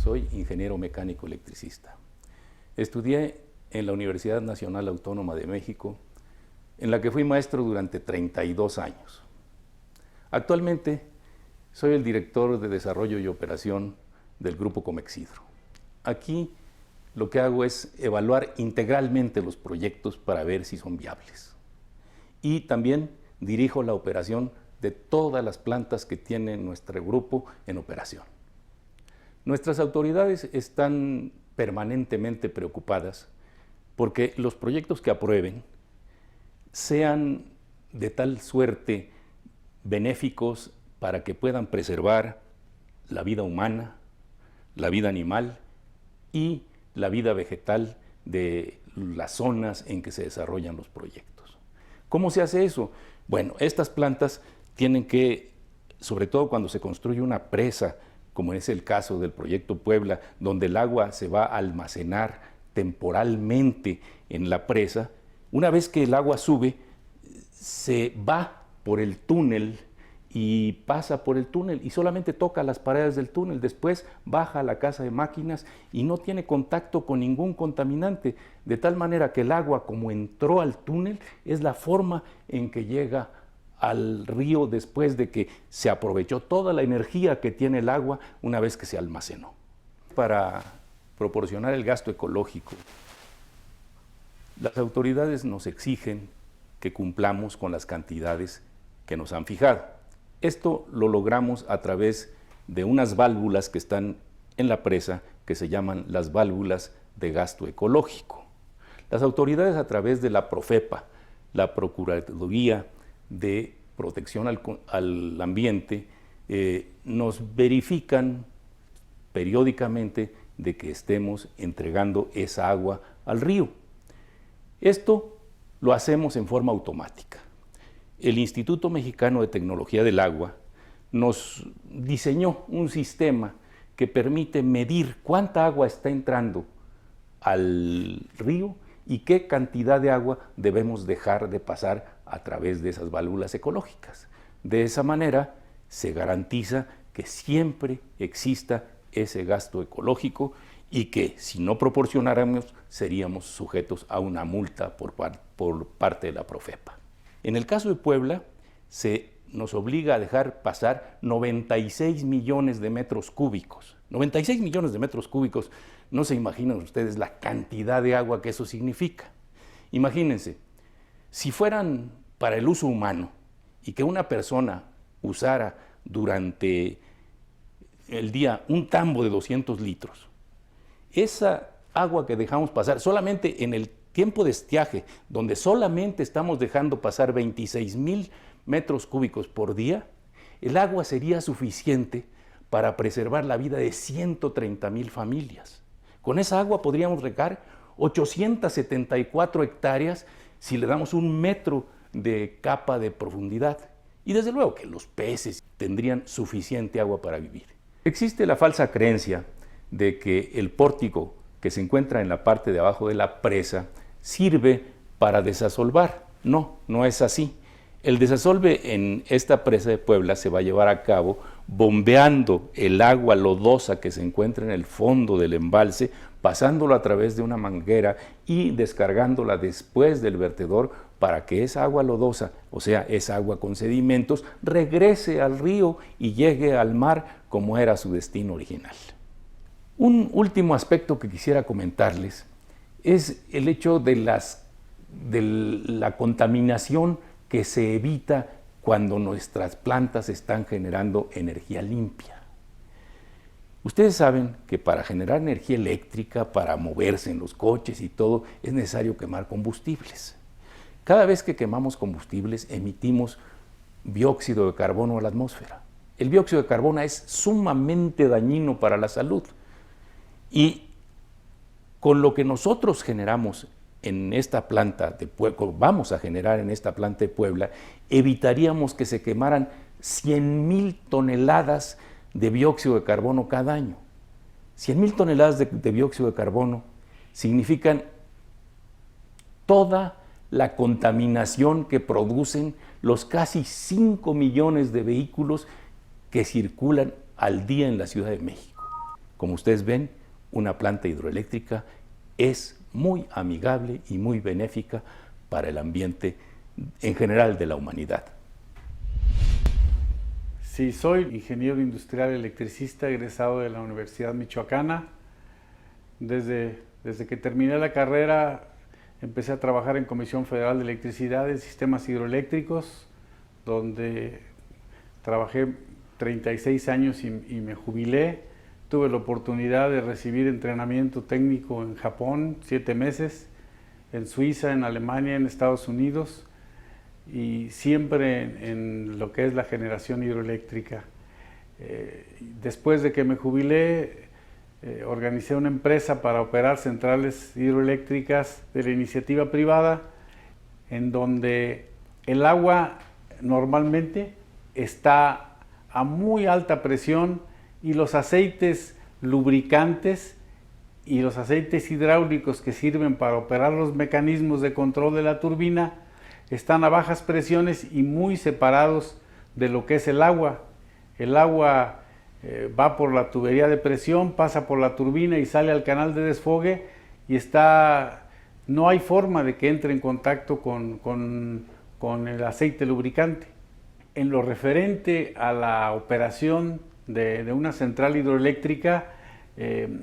soy ingeniero mecánico electricista. Estudié en la Universidad Nacional Autónoma de México, en la que fui maestro durante 32 años. Actualmente soy el director de desarrollo y operación del Grupo Comexhidro. Aquí lo que hago es evaluar integralmente los proyectos para ver si son viables. Y también dirijo la operación de todas las plantas que tiene nuestro grupo en operación. Nuestras autoridades están permanentemente preocupadas porque los proyectos que aprueben sean de tal suerte benéficos para que puedan preservar la vida humana, la vida animal y la vida vegetal de las zonas en que se desarrollan los proyectos. ¿Cómo se hace eso? Bueno, estas plantas tienen que, sobre todo cuando se construye una presa, como es el caso del proyecto Puebla, donde el agua se va a almacenar temporalmente en la presa, una vez que el agua sube, se va por el túnel y pasa por el túnel y solamente toca las paredes del túnel, después baja a la casa de máquinas y no tiene contacto con ningún contaminante, de tal manera que el agua, como entró al túnel, es la forma en que llega al río después de que se aprovechó toda la energía que tiene el agua una vez que se almacenó. Para proporcionar el gasto ecológico, las autoridades nos exigen que cumplamos con las cantidades que nos han fijado. Esto lo logramos a través de unas válvulas que están en la presa que se llaman las válvulas de gasto ecológico. Las autoridades, a través de la Profepa, la Procuraduría de Protección al Ambiente, nos verifican periódicamente de que estemos entregando esa agua al río. Esto lo hacemos en forma automática. El Instituto Mexicano de Tecnología del Agua nos diseñó un sistema que permite medir cuánta agua está entrando al río y qué cantidad de agua debemos dejar de pasar a través de esas válvulas ecológicas. De esa manera se garantiza que siempre exista ese gasto ecológico y que si no proporcionáramos seríamos sujetos a una multa por parte de la Profepa. En el caso de Puebla, se nos obliga a dejar pasar 96 millones de metros cúbicos. 96 millones de metros cúbicos, no se imaginan ustedes la cantidad de agua que eso significa. Imagínense, si fueran para el uso humano y que una persona usara durante el día un tambo de 200 litros, esa agua que dejamos pasar solamente en el tiempo de estiaje, donde solamente estamos dejando pasar 26,000 metros cúbicos por día, el agua sería suficiente para preservar la vida de 130,000 familias. Con esa agua podríamos regar 874 hectáreas si le damos 1 metro de capa de profundidad. Y desde luego que los peces tendrían suficiente agua para vivir. Existe la falsa creencia de que el pórtico que se encuentra en la parte de abajo de la presa sirve para desasolvar. No, no es así. El desasolve en esta presa de Puebla se va a llevar a cabo bombeando el agua lodosa que se encuentra en el fondo del embalse, pasándolo a través de una manguera y descargándola después del vertedor para que esa agua lodosa, o sea, esa agua con sedimentos, regrese al río y llegue al mar como era su destino original. Un último aspecto que quisiera comentarles es el hecho de la contaminación que se evita cuando nuestras plantas están generando energía limpia. Ustedes saben que para generar energía eléctrica, para moverse en los coches y todo, es necesario quemar combustibles. Cada vez que quemamos combustibles, emitimos dióxido de carbono a la atmósfera. El dióxido de carbono es sumamente dañino para la salud. Y con lo que nosotros generamos en esta planta de Puebla, vamos a generar en esta planta de Puebla, evitaríamos que se quemaran 100,000 toneladas de dióxido de carbono cada año. 100,000 toneladas de dióxido de carbono significan toda la contaminación que producen los casi 5 millones de vehículos que circulan al día en la Ciudad de México. Como ustedes ven, una planta hidroeléctrica es muy amigable y muy benéfica para el ambiente en general de la humanidad. Sí, soy ingeniero industrial electricista egresado de la Universidad Michoacana. Desde que terminé la carrera empecé a trabajar en Comisión Federal de Electricidad en sistemas hidroeléctricos, donde trabajé 36 años y me jubilé. Tuve la oportunidad de recibir entrenamiento técnico en Japón, 7 meses, en Suiza, en Alemania, en Estados Unidos, y siempre en lo que es la generación hidroeléctrica. Después de que me jubilé, organicé una empresa para operar centrales hidroeléctricas de la iniciativa privada, en donde el agua normalmente está a muy alta presión y los aceites lubricantes y los aceites hidráulicos que sirven para operar los mecanismos de control de la turbina están a bajas presiones y muy separados de lo que es el agua. El agua va por la tubería de presión, pasa por la turbina y sale al canal de desfogue y no hay forma de que entre en contacto con el aceite lubricante. En lo referente a la operación de una central hidroeléctrica,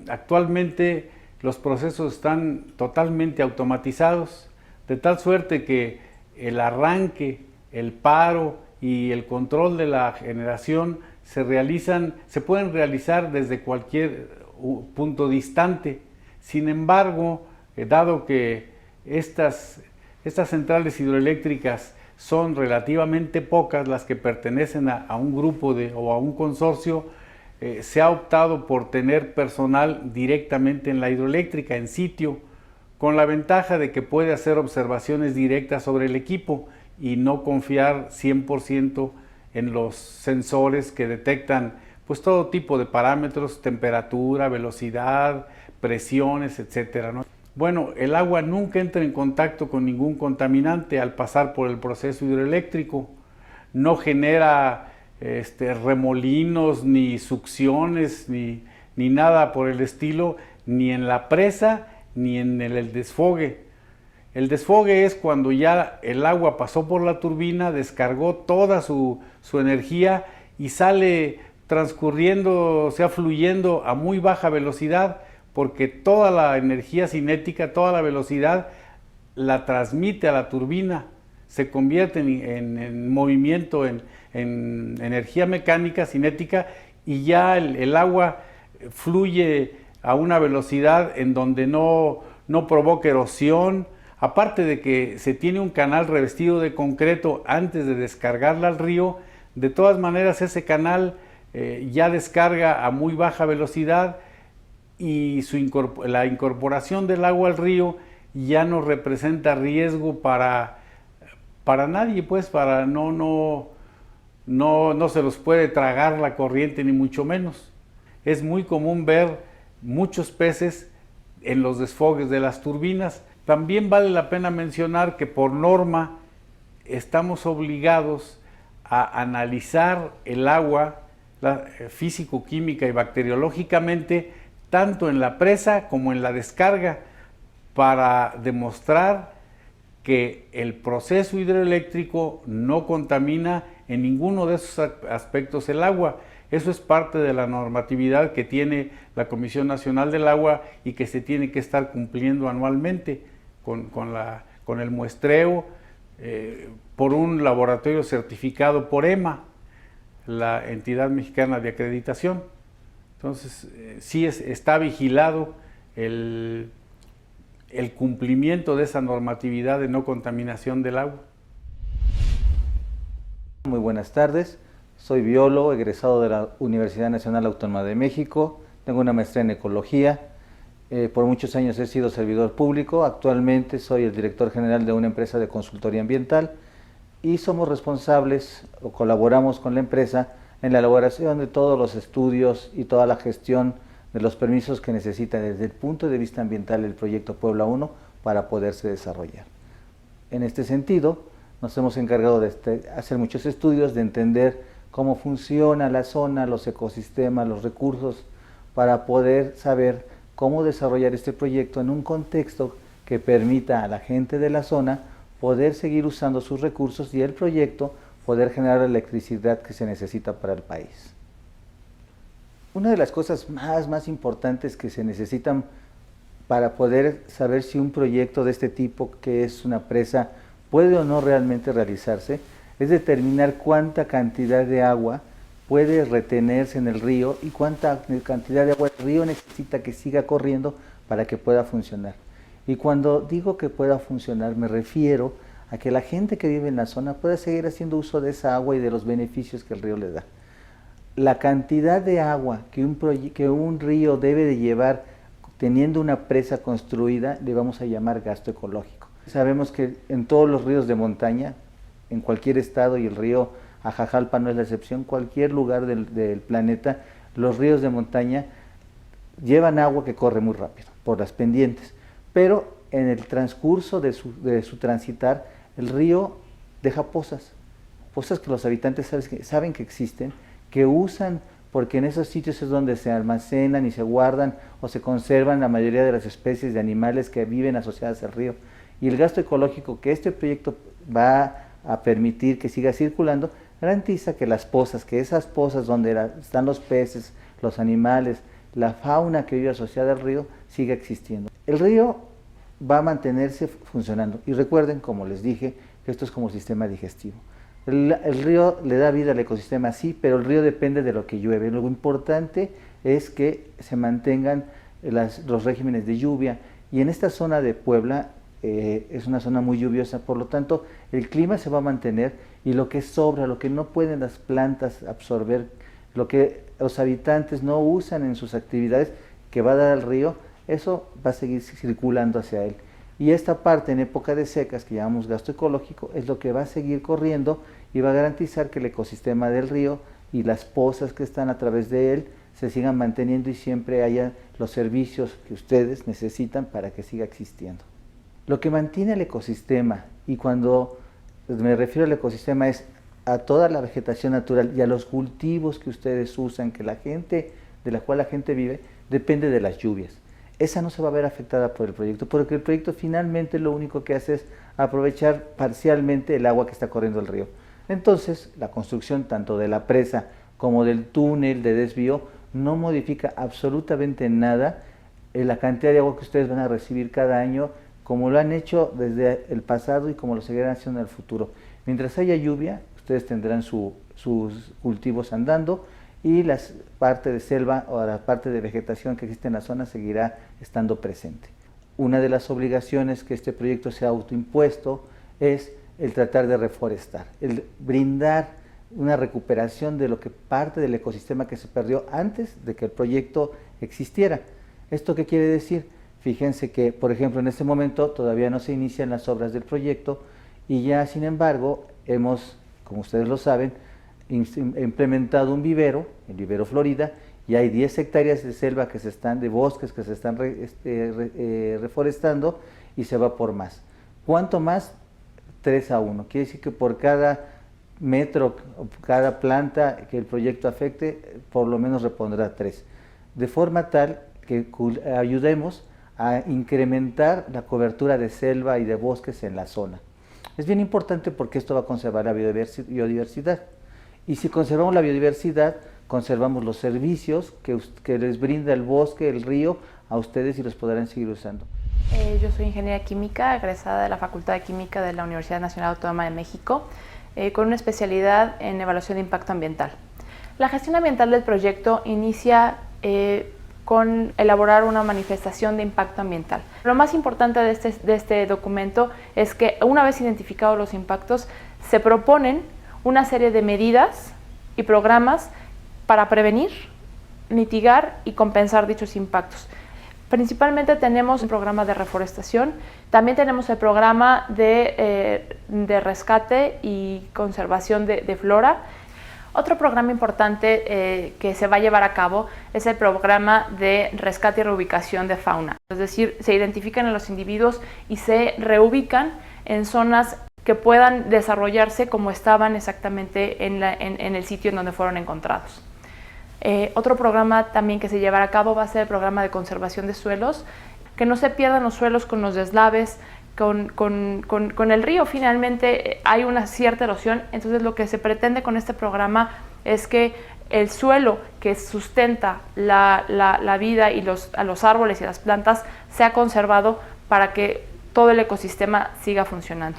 actualmente los procesos están totalmente automatizados, de tal suerte que el arranque, el paro y el control de la generación se pueden realizar desde cualquier punto distante. Sin embargo, dado que estas centrales hidroeléctricas son relativamente pocas las que pertenecen a un grupo o a un consorcio, se ha optado por tener personal directamente en la hidroeléctrica, en sitio, con la ventaja de que puede hacer observaciones directas sobre el equipo y no confiar 100% en los sensores que detectan pues todo tipo de parámetros, temperatura, velocidad, presiones, etcétera, ¿no? Bueno, el agua nunca entra en contacto con ningún contaminante al pasar por el proceso hidroeléctrico. No genera remolinos, ni succiones, ni nada por el estilo, ni en la presa, ni en el desfogue. El desfogue es cuando ya el agua pasó por la turbina, descargó toda su energía y sale transcurriendo, o sea, fluyendo a muy baja velocidad, porque toda la energía cinética, toda la velocidad la transmite a la turbina, se convierte en movimiento, en energía mecánica, cinética, y ya el agua fluye a una velocidad en donde no provoca erosión, aparte de que se tiene un canal revestido de concreto antes de descargarla al río. De todas maneras ese canal ya descarga a muy baja velocidad y la incorporación del agua al río ya no representa riesgo para nadie, pues no se los puede tragar la corriente ni mucho menos. Es muy común ver muchos peces en los desfogues de las turbinas. También vale la pena mencionar que por norma estamos obligados a analizar el agua físico-química y bacteriológicamente tanto en la presa como en la descarga para demostrar que el proceso hidroeléctrico no contamina en ninguno de esos aspectos el agua. Eso es parte de la normatividad que tiene la Comisión Nacional del Agua y que se tiene que estar cumpliendo anualmente con el muestreo por un laboratorio certificado por EMA, la entidad mexicana de acreditación. Entonces, sí está vigilado el cumplimiento de esa normatividad de no contaminación del agua. Muy buenas tardes. Soy biólogo, egresado de la Universidad Nacional Autónoma de México. Tengo una maestría en ecología. Por muchos años he sido servidor público. Actualmente soy el director general de una empresa de consultoría ambiental y somos responsables o colaboramos con la empresa en la elaboración de todos los estudios y toda la gestión de los permisos que necesita desde el punto de vista ambiental el proyecto Puebla 1 para poderse desarrollar. En este sentido, nos hemos encargado de hacer muchos estudios, de entender cómo funciona la zona, los ecosistemas, los recursos, para poder saber cómo desarrollar este proyecto en un contexto que permita a la gente de la zona poder seguir usando sus recursos y el proyecto poder generar la electricidad que se necesita para el país. Una de las cosas más importantes que se necesitan para poder saber si un proyecto de este tipo, que es una presa, puede o no realmente realizarse, es determinar cuánta cantidad de agua puede retenerse en el río y cuánta cantidad de agua el río necesita que siga corriendo para que pueda funcionar. Y cuando digo que pueda funcionar, me refiero a que la gente que vive en la zona pueda seguir haciendo uso de esa agua y de los beneficios que el río le da. La cantidad de agua que un río debe de llevar teniendo una presa construida le vamos a llamar gasto ecológico. Sabemos que en todos los ríos de montaña, en cualquier estado, y el río Ajajalpa no es la excepción, cualquier lugar del planeta, los ríos de montaña llevan agua que corre muy rápido por las pendientes, pero en el transcurso de su transitar, el río deja pozas que los habitantes saben que existen, que usan, porque en esos sitios es donde se almacenan y se guardan o se conservan la mayoría de las especies de animales que viven asociadas al río. Y el gasto ecológico que este proyecto va a permitir que siga circulando, garantiza que esas pozas donde están los peces, los animales, la fauna que vive asociada al río, siga existiendo. El río va a mantenerse funcionando. Y recuerden, como les dije, que esto es como sistema digestivo. El río le da vida al ecosistema, sí, pero el río depende de lo que llueve. Lo importante es que se mantengan los regímenes de lluvia. Y en esta zona de Puebla es una zona muy lluviosa, por lo tanto el clima se va a mantener y lo que sobra, lo que no pueden las plantas absorber, lo que los habitantes no usan en sus actividades que va a dar al río, eso va a seguir circulando hacia él. Y esta parte en época de secas, que llamamos gasto ecológico, es lo que va a seguir corriendo y va a garantizar que el ecosistema del río y las pozas que están a través de él se sigan manteniendo y siempre haya los servicios que ustedes necesitan para que siga existiendo. Lo que mantiene el ecosistema, y cuando me refiero al ecosistema es a toda la vegetación natural y a los cultivos que ustedes usan, de la cual la gente vive, depende de las lluvias. Esa no se va a ver afectada por el proyecto, porque el proyecto finalmente lo único que hace es aprovechar parcialmente el agua que está corriendo el río. Entonces, la construcción tanto de la presa como del túnel de desvío no modifica absolutamente nada en la cantidad de agua que ustedes van a recibir cada año, como lo han hecho desde el pasado y como lo seguirán haciendo en el futuro. Mientras haya lluvia, ustedes tendrán sus cultivos andando y la parte de selva o la parte de vegetación que existe en la zona seguirá estando presente. Una de las obligaciones que este proyecto se ha autoimpuesto es el tratar de reforestar, el brindar una recuperación de lo que parte del ecosistema que se perdió antes de que el proyecto existiera. ¿Esto qué quiere decir? Fíjense que, por ejemplo, en este momento todavía no se inician las obras del proyecto y ya, sin embargo, hemos, como ustedes lo saben, implementado un vivero, el vivero Florida, y hay 10 hectáreas de selva de bosques que se están reforestando y se va por más. ¿Cuánto más? 3-1. Quiere decir que por cada metro, cada planta que el proyecto afecte, por lo menos repondrá 3. De forma tal que ayudemos a incrementar la cobertura de selva y de bosques en la zona. Es bien importante porque esto va a conservar la biodiversidad. Y si conservamos la biodiversidad, conservamos los servicios que les brinda el bosque, el río, a ustedes y los podrán seguir usando. Yo soy ingeniera química, egresada de la Facultad de Química de la Universidad Nacional Autónoma de México, con una especialidad en evaluación de impacto ambiental. La gestión ambiental del proyecto inicia con elaborar una manifestación de impacto ambiental. Lo más importante de este documento es que una vez identificados los impactos, se proponen una serie de medidas y programas para prevenir, mitigar y compensar dichos impactos. Principalmente tenemos un programa de reforestación, también tenemos el programa de rescate y conservación de flora. Otro programa importante que se va a llevar a cabo es el programa de rescate y reubicación de fauna. Es decir, se identifican a los individuos y se reubican en zonas que puedan desarrollarse como estaban exactamente en el sitio en donde fueron encontrados. Otro programa también que se llevará a cabo va a ser el programa de conservación de suelos, que no se pierdan los suelos con los deslaves, con el río. Finalmente hay una cierta erosión, entonces lo que se pretende con este programa es que el suelo que sustenta la vida y a los árboles y las plantas sea conservado para que todo el ecosistema siga funcionando.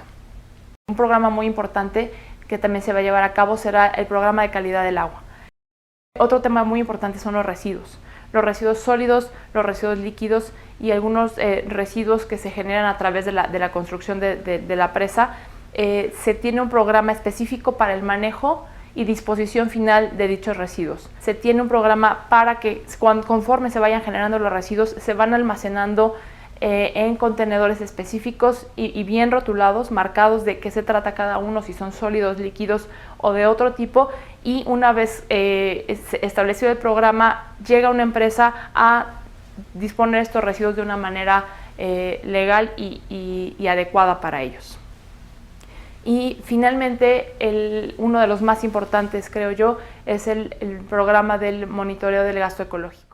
Un programa muy importante que también se va a llevar a cabo será el programa de calidad del agua. Otro tema muy importante son los residuos sólidos, los residuos líquidos y algunos residuos que se generan a través de la construcción de la presa. Se tiene un programa específico para el manejo y disposición final de dichos residuos. Se tiene un programa para que conforme se vayan generando los residuos, se van almacenando en contenedores específicos y bien rotulados, marcados de qué se trata cada uno, si son sólidos, líquidos o de otro tipo, y una vez establecido el programa, llega una empresa a disponer estos residuos de una manera legal y adecuada para ellos. Y finalmente, uno de los más importantes, creo yo, es el programa del monitoreo del gasto ecológico.